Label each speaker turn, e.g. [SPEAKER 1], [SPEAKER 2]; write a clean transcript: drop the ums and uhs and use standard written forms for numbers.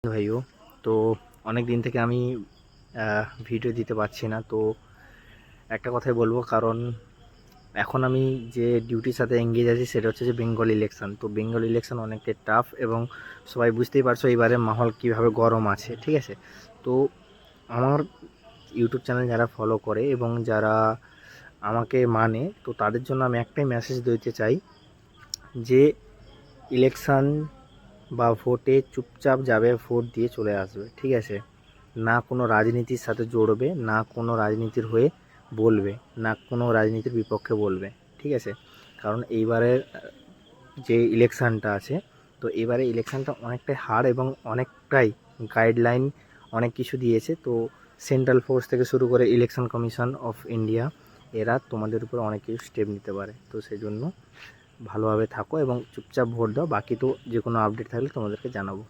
[SPEAKER 1] ভাইও তো অনেক দিন থেকে আমি ভিডিও দিতে পারছি না। তো একটা কথাই বলবো, কারণ এখন আমি যে ডিউটির সাথে এঙ্গেজ আছি সেটা হচ্ছে যে বেঙ্গল ইলেকশন। তো বেঙ্গল ইলেকশন অনেকটাই টাফ এবং সবাই বুঝতেই পারছো এইবারে মাহল কীভাবে গরম আছে, ঠিক আছে। তো আমার ইউটিউব চ্যানেল যারা ফলো করে এবং যারা আমাকে মানে, তো তাদের জন্য আমি একটাই মেসেজ দিতে চাই যে ইলেকশান বা ভোটে চুপচাপ যাবে, ভোট দিয়ে চলে আসবে, ঠিক আছে। না কোনো রাজনীতির সাথে জড়বে, না কোনো রাজনীতির হয়ে বলবে, না কোনো রাজনীতির বিপক্ষে বলবে, ঠিক আছে। কারণ এইবারের যে ইলেকশানটা আছে, তো এবারে ইলেকশানটা অনেকটাই হার্ড এবং অনেকটাই গাইডলাইন অনেক কিছু দিয়েছে। তো সেন্ট্রাল ফোর্স থেকে শুরু করে ইলেকশন কমিশন অফ ইন্ডিয়া এরা তোমাদের উপর অনেক কিছু স্টেপ নিতে পারে। তো সেই জন্য ভালোভাবে থাকো এবং চুপচাপ ভোট দাও। বাকি তো যে কোনো আপডেট থাকলে তোমাদেরকে জানাবো।